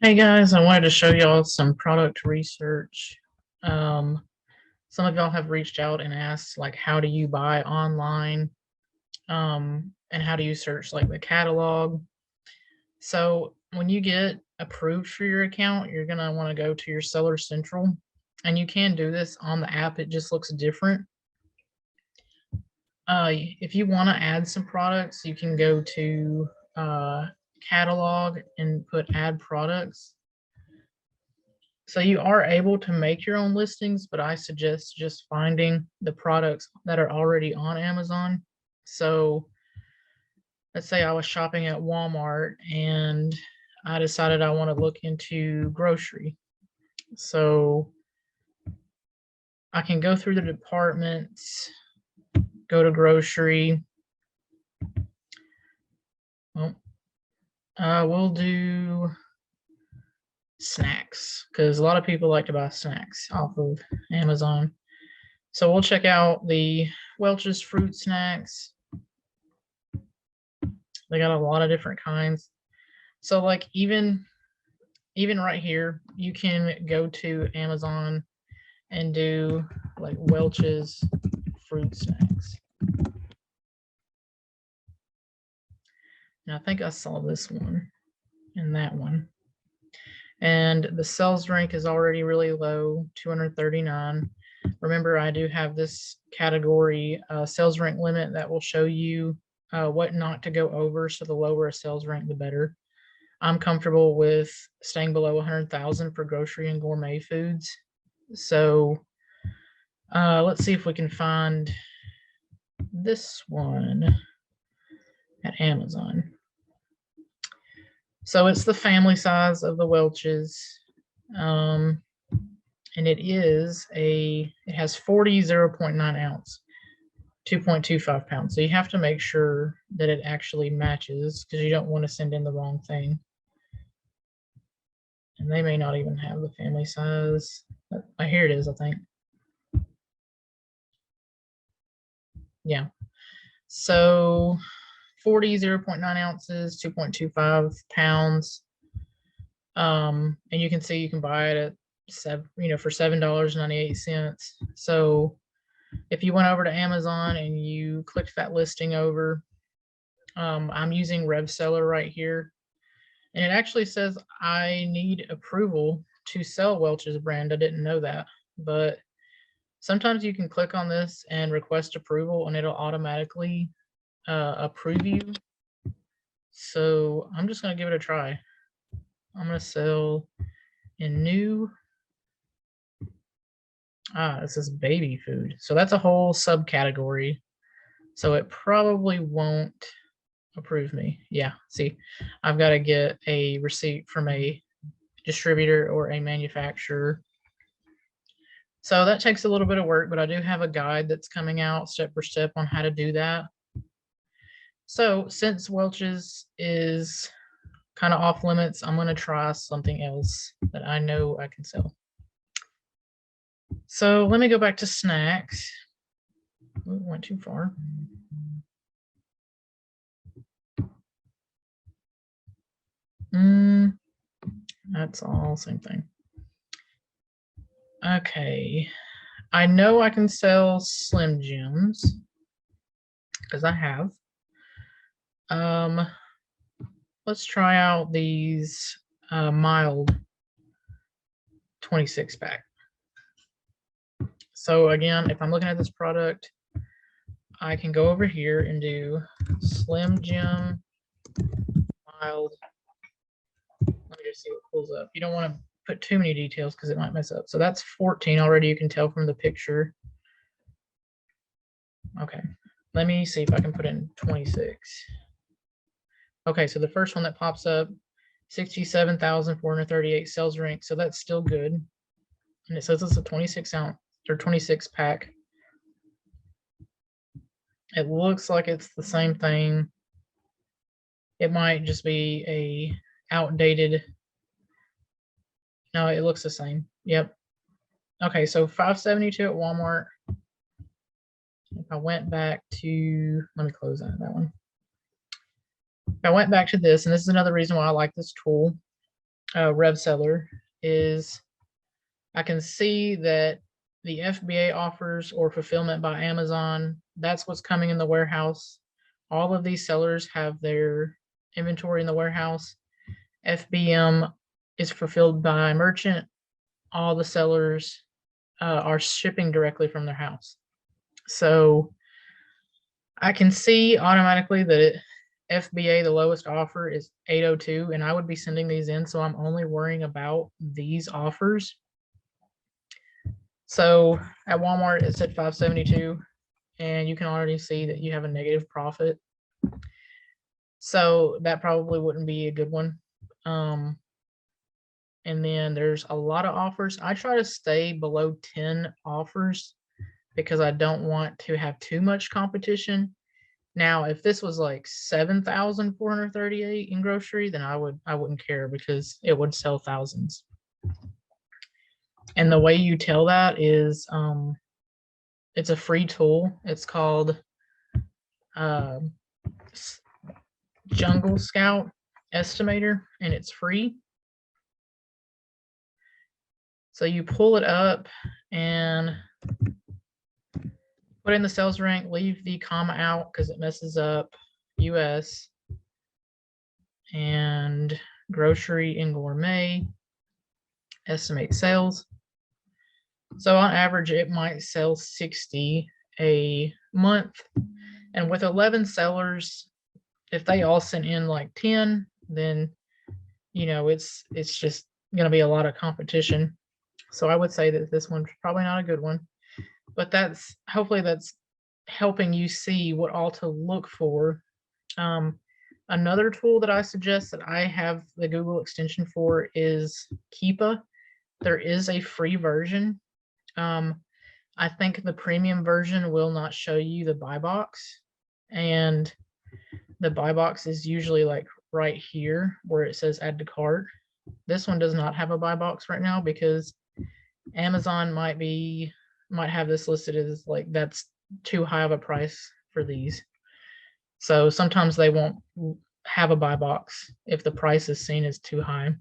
Hey guys, I wanted to show y'all some product research. Some of y'all have reached out and asked like how do you buy online, and how do you search like the catalog. So when you get approved for your account, you're gonna want to go to your Seller Central, and you can do this on the app. It just looks different. If you want to add some products, you can go to catalog and put add products. So you are able to make your own listings, but I suggest just finding the products that are already on Amazon. So let's say I was shopping at Walmart and I decided I want to look into grocery. So I can go through the departments, go to grocery. Well, we'll do snacks because a lot of people like to buy snacks off of Amazon. So we'll check out the Welch's fruit snacks. They got a lot of different kinds. So like even right here, you can go to Amazon and do like Welch's fruit snacks. And I think I saw this one and that one. And the sales rank is already really low, 239. Remember, I do have this category sales rank limit that will show you what not to go over. So the lower a sales rank, the better. I'm comfortable with staying below 100,000 for grocery and gourmet foods. So let's see if we can find this one at Amazon. So it's the family size of the Welch's, and it has 40 0.9 ounce, 2.25 pounds. So you have to make sure that it actually matches because you don't want to send in the wrong thing. And they may not even have the family size. Here it is, I think. Yeah. So 40 0.9 ounces, 2.25 pounds. And you can see you can buy it at for $7.98. So if you went over to Amazon and you clicked that listing over, I'm using RevSeller right here. And it actually says I need approval to sell Welch's brand. I didn't know that, but sometimes you can click on this and request approval and it'll automatically approve you. So I'm just going to give it a try. I'm going to sell in new. This is baby food. So that's a whole subcategory. So it probably won't approve me. Yeah, see, I've got to get a receipt from a distributor or a manufacturer. So that takes a little bit of work, but I do have a guide that's coming out step for step on how to do that. So since Welch's is kind of off limits, I'm going to try something else that I know I can sell. So let me go back to snacks. We went too far. That's all same thing. Okay, I know I can sell Slim Jims because I have. Let's try out these mild 26 pack. So again, if I'm looking at this product, I can go over here and do Slim Jim mild. Let me just see what pulls up. You don't want to put too many details because it might mess up. So that's 14 already. You can tell from the picture. Okay, let me see if I can put in 26. Okay, so the first one that pops up, 67,438 sales rank. So that's still good. And it says it's a 26 ounce or 26 pack. It looks like it's the same thing. It might just be a outdated. No, it looks the same. Yep. Okay, so $5.72 at Walmart. If I went back to, let me close that one. If I went back to this, and this is another reason why I like this tool. rev seller is I can see that the FBA offers or fulfillment by Amazon, that's what's coming in the warehouse. All of these sellers have their inventory in the warehouse. FBM is fulfilled by merchant. All the sellers are shipping directly from their house. So I can see automatically that FBA, the lowest offer is 802, and I would be sending these in. So I'm only worrying about these offers. So at Walmart, it's at 572, and you can already see that you have a negative profit. So that probably wouldn't be a good one. And then there's a lot of offers. I try to stay below 10 offers because I don't want to have too much competition. Now, if this was like 7,438 in grocery, then I wouldn't care because it would sell thousands. And the way you tell that is it's a free tool. It's called Jungle Scout Estimator, and it's free. So you pull it up and put in the sales rank, leave the comma out because it messes up US, and grocery and gourmet, estimate sales. So on average, it might sell 60 a month. And with 11 sellers, if they all sent in like 10, then, you know, it's just going to be a lot of competition. So I would say that this one's probably not a good one, but hopefully that's helping you see what all to look for. Another tool that I suggest that I have the Google extension for is Keepa. There is a free version. I think the premium version will not show you the buy box, and the buy box is usually like right here where it says add to cart. This one does not have a buy box right now because Amazon might have this listed as like that's too high of a price for these. So sometimes they won't have a buy box if the price is seen as too high.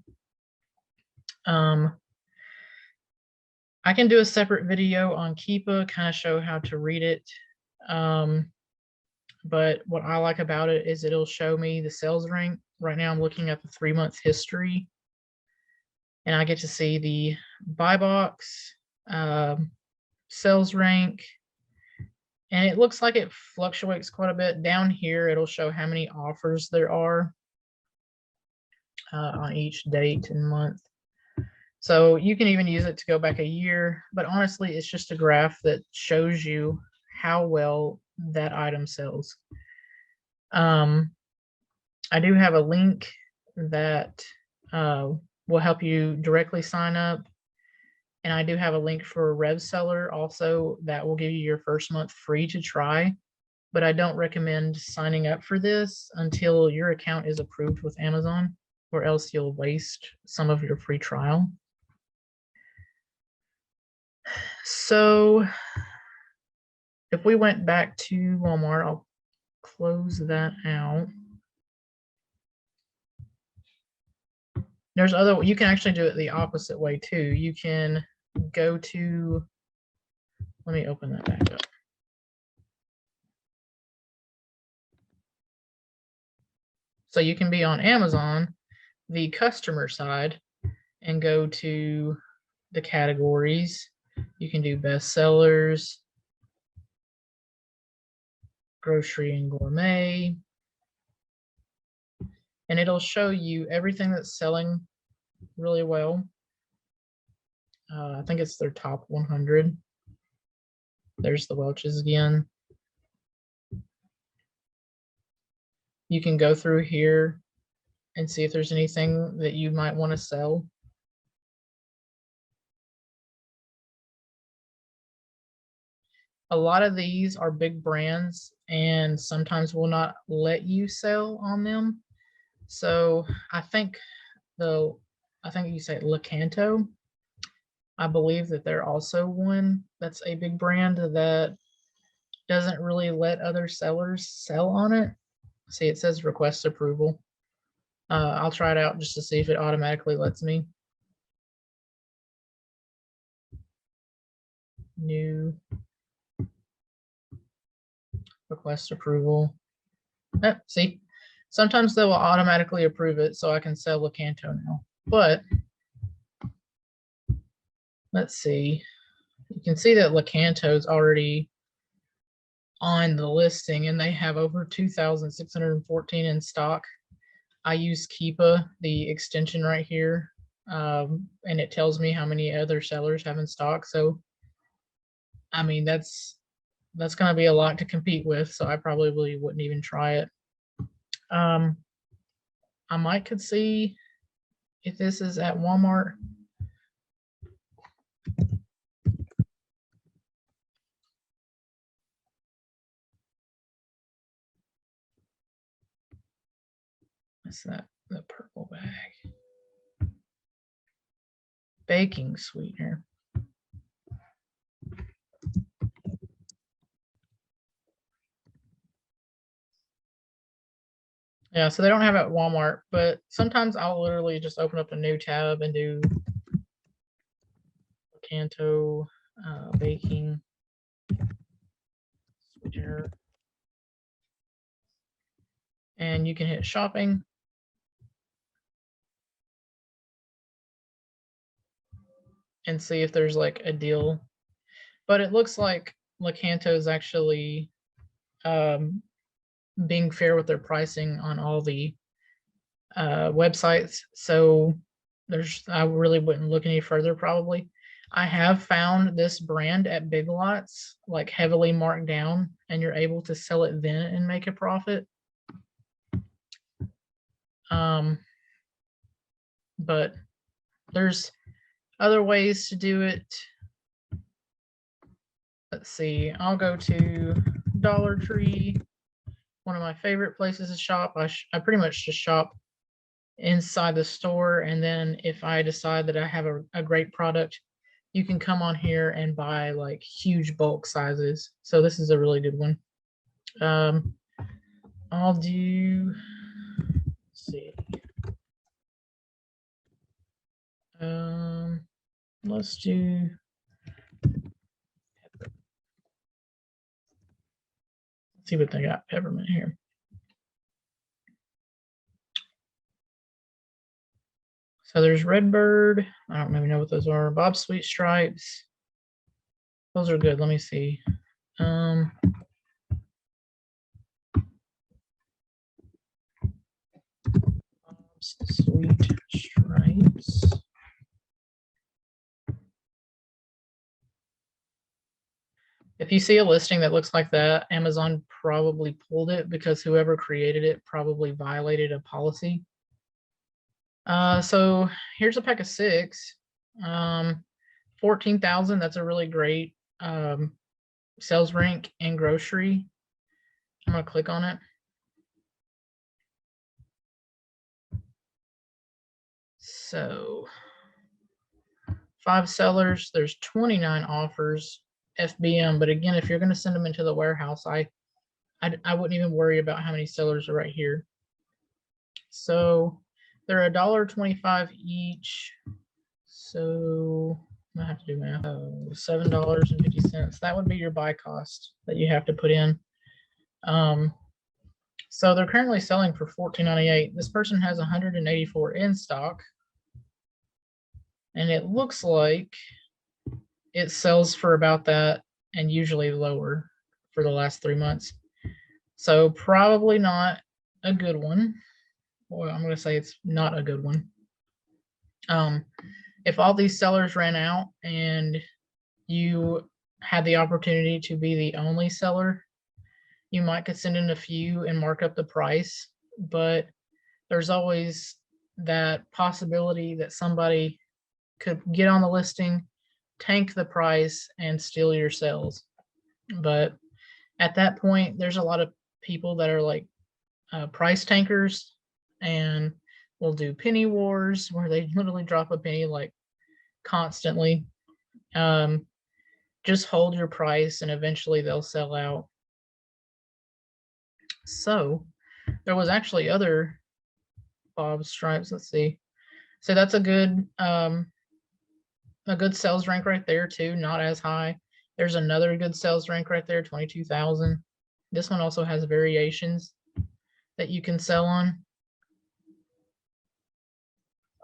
I can do a separate video on Keepa, kind of show how to read it. But what I like about it is it'll show me the sales rank. Right now I'm looking at the 3-month history, and I get to see the buy box, sales rank, and it looks like it fluctuates quite a bit. Down here, it'll show how many offers there are on each date and month. So you can even use it to go back a year, but honestly, it's just a graph that shows you how well that item sells. I do have a link that will help you directly sign up. And I do have a link for a Rev Seller also that will give you your first month free to try. But I don't recommend signing up for this until your account is approved with Amazon, or else you'll waste some of your free trial. So if we went back to Walmart, I'll close that out. There's you can actually do it the opposite way too. You can go to, let me open that back up. So you can be on Amazon, the customer side, and go to the categories. You can do best sellers, grocery and gourmet, and it'll show you everything that's selling really well. I think it's their top 100. There's the Welch's again. You can go through here and see if there's anything that you might want to sell. A lot of these are big brands and sometimes will not let you sell on them. So I think you say Lacanto. I believe that they're also one that's a big brand that doesn't really let other sellers sell on it. See, it says request approval. I'll try it out just to see if it automatically lets me. New. Request approval. Oh, see, sometimes they will automatically approve it so I can sell Lecanto now. But let's see. You can see that Lecanto is already on the listing and they have over 2,614 in stock. I use Keepa, the extension right here, and it tells me how many other sellers have in stock. So, I mean, that's going to be a lot to compete with. So I probably wouldn't even try it. I might could see if this is at Walmart. What's that? The purple bag. Baking sweetener. Yeah, so they don't have it at Walmart, but sometimes I'll literally just open up a new tab and do Canto baking sweetener. And you can hit shopping. And see if there's like a deal. But it looks like Lecanto is actually being fair with their pricing on all the websites. So I really wouldn't look any further probably. I have found this brand at Big Lots, like heavily marked down, and you're able to sell it then and make a profit. But there's other ways to do it. Let's see, I'll go to Dollar Tree, one of my favorite places to shop. I pretty much just shop inside the store, and then if I decide that I have a great product, you can come on here and buy like huge bulk sizes. So this is a really good one. I'll do, let's see. Let's do, let's see what they got peppermint here. So there's Redbird. I don't really know what those are. Bob Sweet Stripes. Those are good. Let me see. Sweet Stripes. If you see a listing that looks like that, Amazon probably pulled it because whoever created it probably violated a policy. So here's a pack of 6. 14,000. That's a really great sales rank in grocery. I'm gonna click on it. So 5 sellers, there's 29 offers, FBM. But again, if you're going to send them into the warehouse, I wouldn't even worry about how many sellers are right here. So they're $1.25 each. So I have to do math. Oh, $7.50. That would be your buy cost that you have to put in. So they're currently selling for $14.98. This person has 184 in stock. And it looks like it sells for about that and usually lower for the last 3 months. So probably not a good one. Well, I'm going to say it's not a good one. If all these sellers ran out and you had the opportunity to be the only seller, you might could send in a few and mark up the price. But there's always that possibility that somebody could get on the listing, tank the price, and steal your sales. But at that point, there's a lot of people that are like price tankers and will do penny wars where they literally drop a penny like constantly. Just hold your price and eventually they'll sell out. So there was actually other Bob's Stripes. Let's see. So that's a good sales rank right there too, not as high. There's another good sales rank right there, 22,000. This one also has variations that you can sell on.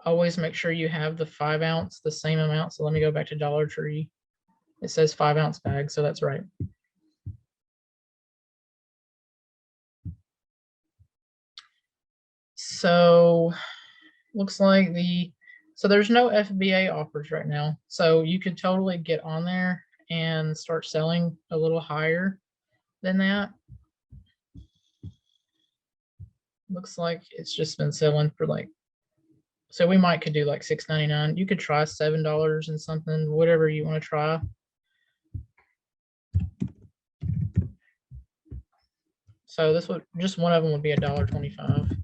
Always make sure you have the 5 ounce, the same amount. So let me go back to Dollar Tree. It says 5 ounce bag, so that's right. So looks like so there's no FBA offers right now. So you could totally get on there and start selling a little higher than that. Looks like it's just been selling for like, so we could do like $6.99. You could try $7 and something, whatever you want to try. So this would, just one of them would be $1.25.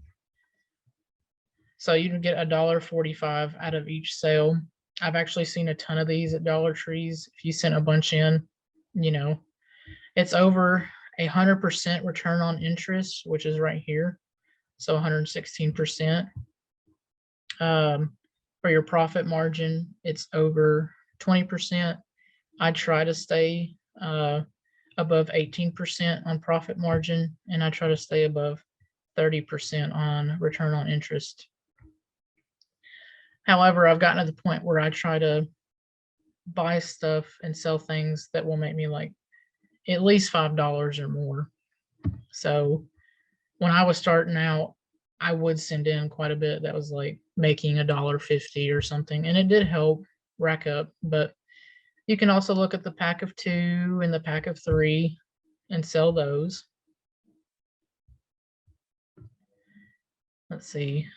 So you can get $1.45 out of each sale. I've actually seen a ton of these at Dollar Trees. If you sent a bunch in, you know, it's over 100% return on interest, which is right here. So 116%. For your profit margin, it's over 20%. I try to stay above 18% on profit margin, and I try to stay above 30% on return on interest. However, I've gotten to the point where I try to buy stuff and sell things that will make me like at least $5 or more. So when I was starting out, I would send in quite a bit that was like making $1.50 or something, and it did help rack up. But you can also look at the pack of 2 and the pack of 3 and sell those. Let's see.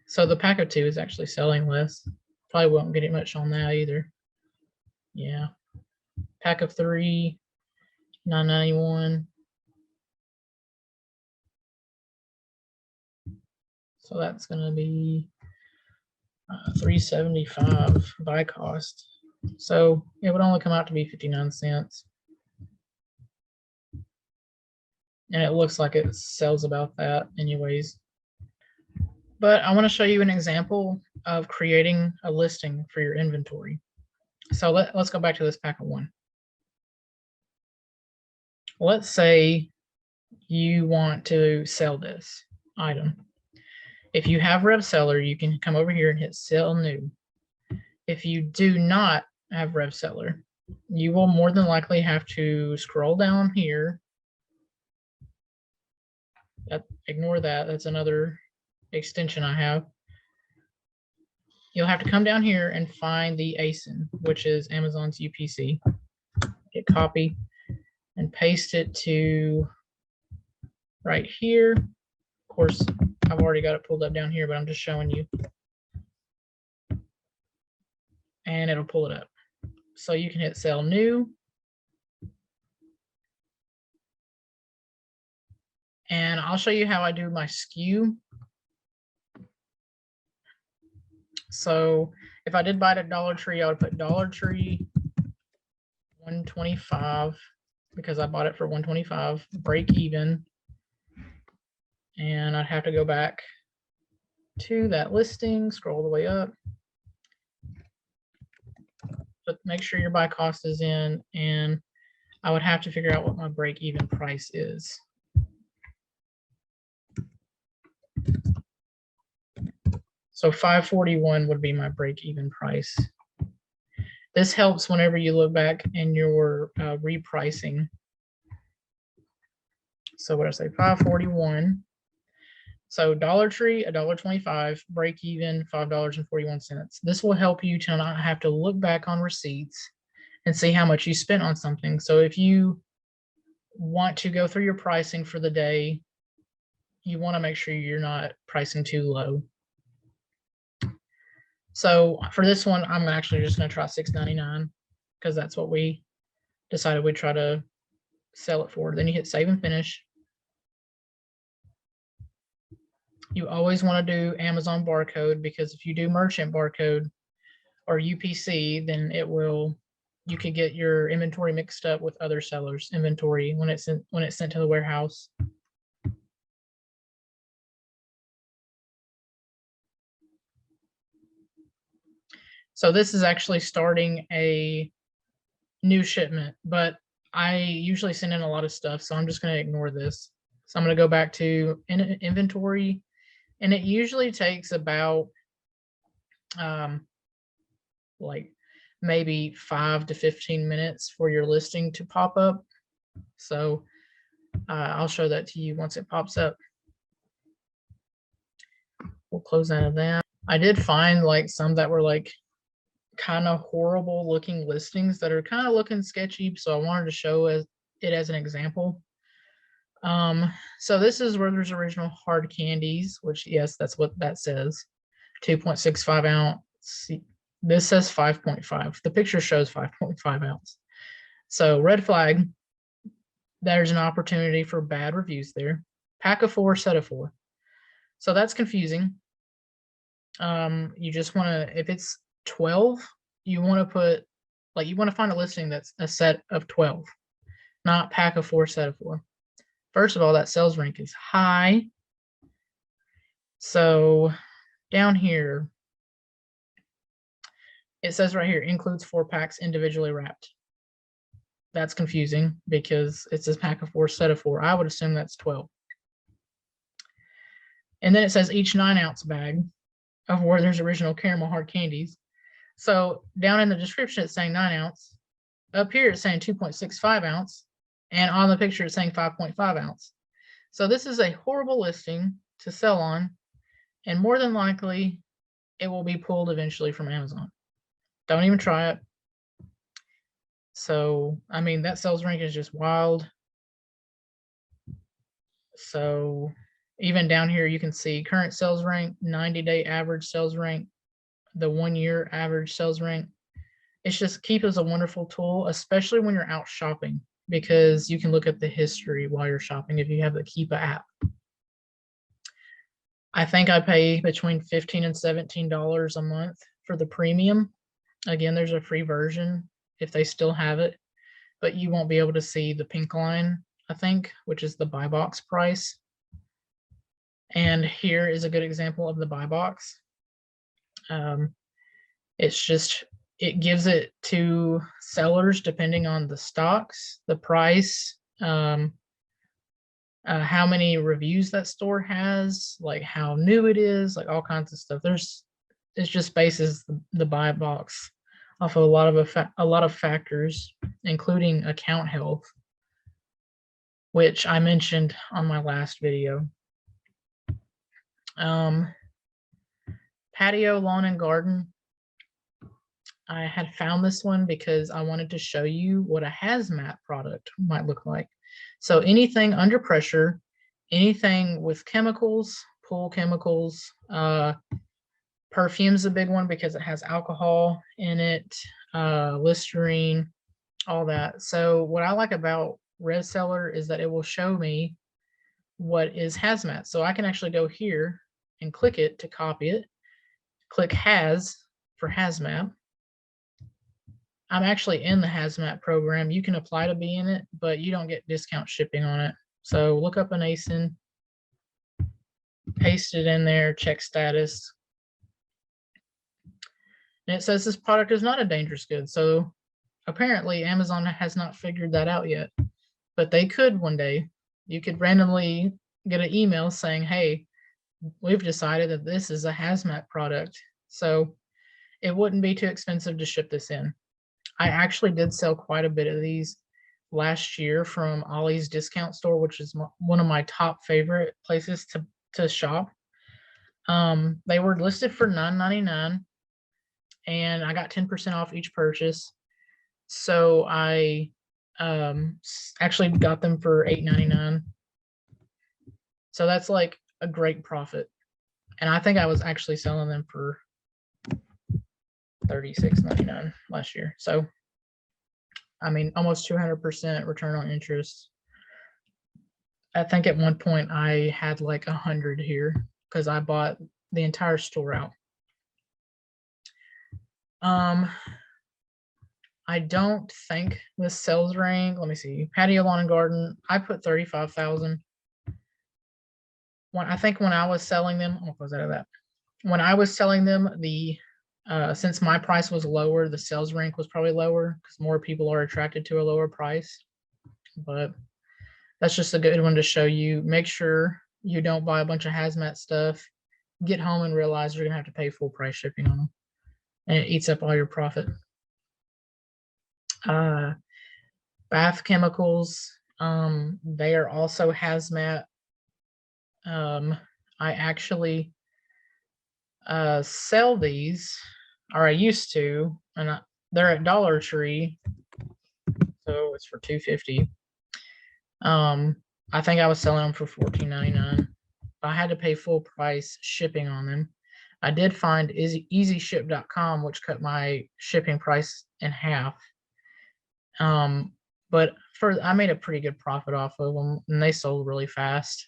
So the pack of 2 is actually selling less. Probably won't get it much on that either. Yeah. Pack of 3, $9.91. So that's going to be $3.75 by cost. So it would only come out to be 59 cents. And it looks like it sells about that anyways. But I want to show you an example of creating a listing for your inventory. So let's go back to this pack of 1. Let's say you want to sell this item. If you have Rev Seller, you can come over here and hit Sell New. If you do not have Rev Seller, you will more than likely have to scroll down here. Ignore that. That's another extension I have. You'll have to come down here and find the ASIN, which is Amazon's UPC. Hit copy and paste it to right here. Of course, I've already got it pulled up down here, but I'm just showing you. And it'll pull it up. So you can hit Sell New. And I'll show you how I do my SKU. So if I did buy it at Dollar Tree, I would put Dollar Tree 125 because I bought it for 125, break even. And I'd have to go back to that listing, scroll the way up. But make sure your buy cost is in, and I would have to figure out what my break even price is. So $5.41 would be my break even price. This helps whenever you look back in your repricing. So what did I say? $5.41. So Dollar Tree, $1.25, break even, $5.41. This will help you to not have to look back on receipts and see how much you spent on something. So if you want to go through your pricing for the day, you want to make sure you're not pricing too low. So for this one, I'm actually just going to try $6.99 because that's what we decided we'd try to sell it for. Then you hit Save and Finish. You always want to do Amazon barcode because if you do merchant barcode or UPC, then you could get your inventory mixed up with other sellers' inventory when it's sent to the warehouse. So this is actually starting a new shipment, but I usually send in a lot of stuff, so I'm just going to ignore this. So I'm going to go back to inventory, and it usually takes about like maybe 5 to 15 minutes for your listing to pop up. So I'll show that to you once it pops up. We'll close out of that. I did find like some that were like kind of horrible looking listings that are kind of looking sketchy, so I wanted to show it as an example. So this is Werther's Original Hard Candies, which, yes, that's what that says. 2.65 ounce. This says 5.5. The picture shows 5.5 ounce. So red flag, there's an opportunity for bad reviews there. Pack of 4, set of 4. So that's confusing. You just want to, if it's 12, you want to put, like, you want to find a listing that's a set of 12, not pack of 4, set of 4. First of all, that sales rank is high. So down here, it says right here, includes 4 packs individually wrapped. That's confusing because it says pack of 4, set of 4. I would assume that's 12. And then it says each 9-ounce bag of Werther's Original Caramel Hard Candies. So down in the description, it's saying 9 ounce. Up here, it's saying 2.65 ounce. And on the picture, it's saying 5.5 ounce. So this is a horrible listing to sell on. And more than likely, it will be pulled eventually from Amazon. Don't even try it. So, I mean, that sales rank is just wild. So even down here, you can see current sales rank, 90-day average sales rank, the 1-year average sales rank. It's just Keep is a wonderful tool, especially when you're out shopping, because you can look at the history while you're shopping if you have the Keep app. I think I pay between $15 and $17 a month for the premium. Again, there's a free version if they still have it, but you won't be able to see the pink line, I think, which is the buy box price. And here is a good example of the buy box. It's just, it gives it to sellers depending on the stocks, the price, how many reviews that store has, like how new it is, like all kinds of stuff. It just bases the buy box off of a lot of factors, including account health, which I mentioned on my last video. Patio, lawn, and garden. I had found this one because I wanted to show you what a hazmat product might look like. So anything under pressure, anything with chemicals, pool chemicals, perfume's a big one because it has alcohol in it, Listerine, all that. So what I like about Red Seller is that it will show me what is hazmat. So I can actually go here and click it to copy it, click Haz for hazmat. I'm actually in the hazmat program. You can apply to be in it, but you don't get discount shipping on it. So look up an ASIN, paste it in there, check status. And it says this product is not a dangerous good. So apparently Amazon has not figured that out yet, but they could one day. You could randomly get an email saying, hey, we've decided that this is a hazmat product. So it wouldn't be too expensive to ship this in. I actually did sell quite a bit of these last year from Ollie's Discount Store, which is one of my top favorite places to shop. They were listed for $9.99, and I got 10% off each purchase. So I actually got them for $8.99. So that's like a great profit. And I think I was actually selling them for $36.99 last year. So, I mean, almost 200% return on interest. I think at one point I had like 100 here because I bought the entire store out. I don't think this sales rank. Let me see. Patio, lawn, and garden. I put 35,000. I think when I was selling them, I'll close out of that. When I was selling them, the Since my price was lower, the sales rank was probably lower because more people are attracted to a lower price. But that's just a good one to show you. Make sure you don't buy a bunch of hazmat stuff, get home and realize you're gonna have to pay full price shipping on them, and it eats up all your profit. Bath chemicals, they are also hazmat. I actually sell these, or I used to, and they're at Dollar Tree, so it's for $2.50. I think I was selling them for $14.99. I had to pay full price shipping on them. I did find easyship.com, which cut my shipping price in half. But I made a pretty good profit off of them, and they sold really fast.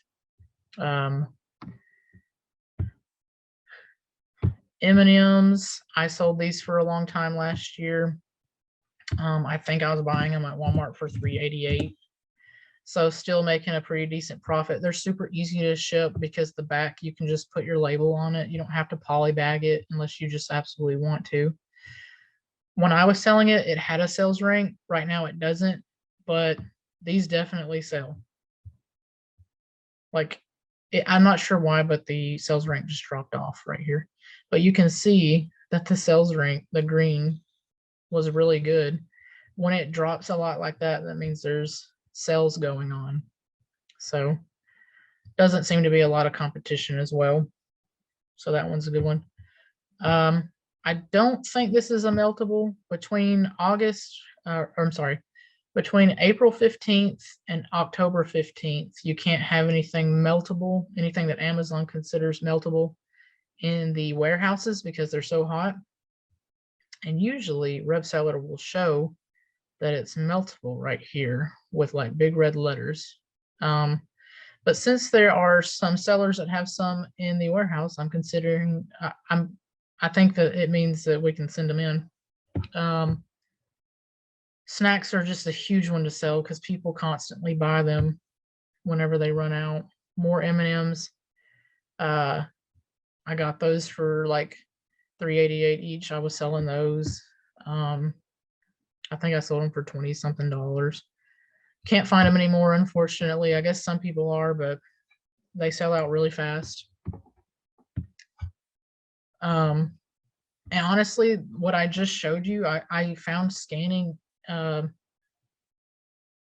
M&Ms, I sold these for a long time last year. I think I was buying them at Walmart for $3.88. So still making a pretty decent profit. They're super easy to ship because the back, you can just put your label on it. You don't have to poly bag it unless you just absolutely want to. When I was selling it, it had a sales rank. Right now it doesn't, but these definitely sell. Like, I'm not sure why, but the sales rank just dropped off right here. But you can see that the sales rank, the green, was really good. When it drops a lot like that, that means there's sales going on. So doesn't seem to be a lot of competition as well. So that one's a good one. I don't think this is a meltable. Between between April 15th and October 15th, you can't have anything meltable, anything that Amazon considers meltable in the warehouses because they're so hot. And usually RevSeller will show that it's meltable right here with like big red letters. But since there are some sellers that have some in the warehouse, I'm considering, I think that it means that we can send them in. Snacks are just a huge one to sell because people constantly buy them whenever they run out. More M&Ms. I got those for like $3.88 each. I was selling those. I think I sold them for 20 something dollars. Can't find them anymore, unfortunately. I guess some people are, but they sell out really fast. And honestly, what I just showed you, I found scanning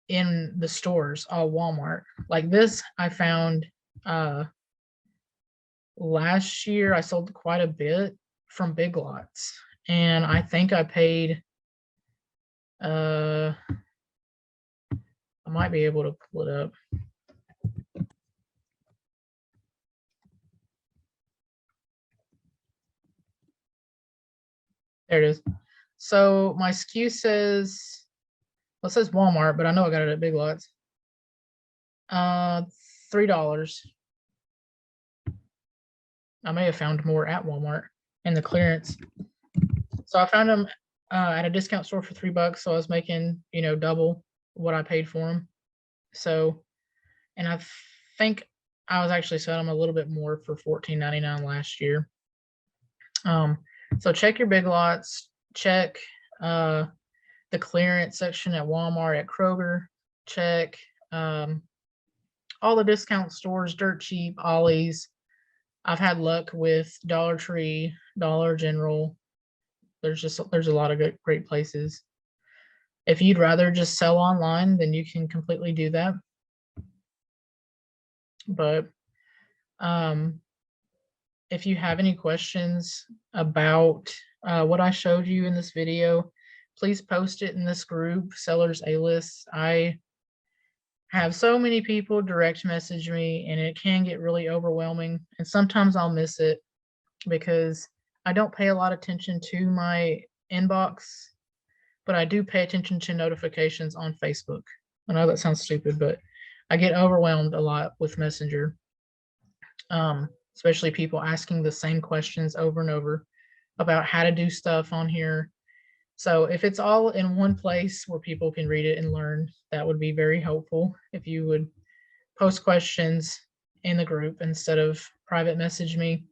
in the stores, all Walmart. Like this, I found last year. I sold quite a bit from Big Lots, and I think I paid. I might be able to pull it up. There it is. So my SKU says, well, it says Walmart, but I know I got it at Big Lots. $3. I may have found more at Walmart in the clearance. So I found them at a discount store for $3. So I was making, double what I paid for them. So, and I think I was actually selling them a little bit more for $14.99 last year. So check your Big Lots, check the clearance section at Walmart, at Kroger, check all the discount stores, Dirt Cheap, Ollie's. I've had luck with Dollar Tree, Dollar General. There's a lot of great places. If you'd rather just sell online, then you can completely do that. But if you have any questions about what I showed you in this video, please post it in this group, Sellers A-List. I have so many people direct message me, and it can get really overwhelming. And sometimes I'll miss it because I don't pay a lot of attention to my inbox, but I do pay attention to notifications on Facebook. I know that sounds stupid, but I get overwhelmed a lot with Messenger, especially people asking the same questions over and over about how to do stuff on here. So if it's all in one place where people can read it and learn, that would be very helpful if you would post questions in the group instead of private message me.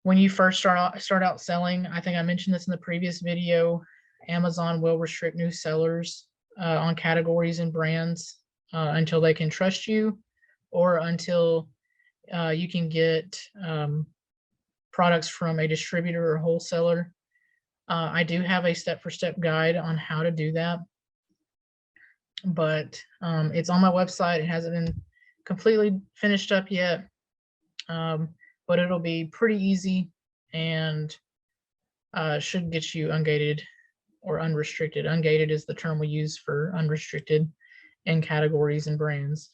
when you first start out selling, I think I mentioned this in the previous video, Amazon will restrict new sellers on categories and brands until they can trust you, or until you can get products from a distributor or wholesaler. I do have a step-for-step guide on how to do that, but it's on my website. It hasn't been completely finished up yet, but it'll be pretty easy and should get you ungated or unrestricted. Ungated is the term we use for unrestricted in categories and brands.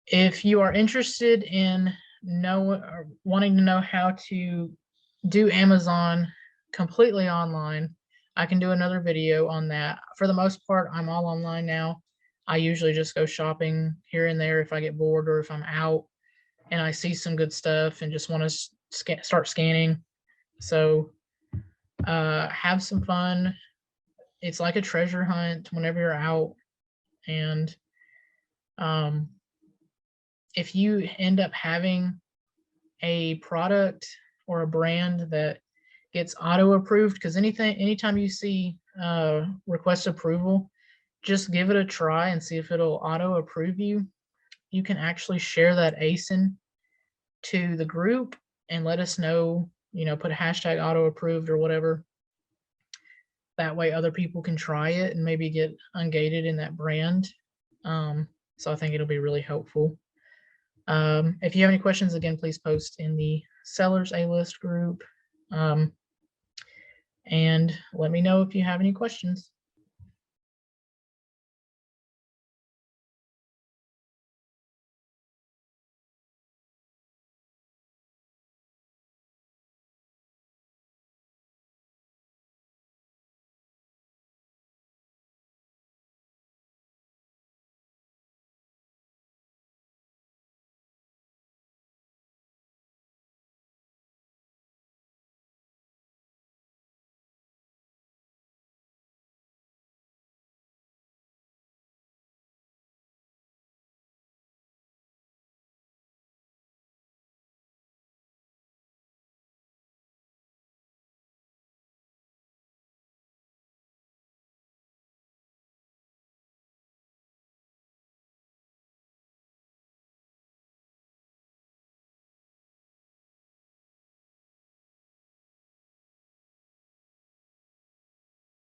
If you are interested in wanting to know how to do Amazon completely online, I can do another video on that. For the most part, I'm all online now. I usually just go shopping here and there if I get bored, or if I'm out and I see some good stuff and just want to start scanning. So have some fun. It's like a treasure hunt whenever you're out. And if you end up having a product or a brand that gets auto approved, because anytime you see request approval, just give it a try and see if it'll auto approve you. You can actually share that ASIN to the group and let us know, put a hashtag auto approved or whatever. That way other people can try it and maybe get ungated in that brand. So I think it'll be really helpful. If you have any questions, again, please post in the Sellers A-List group. And let me know if you have any questions.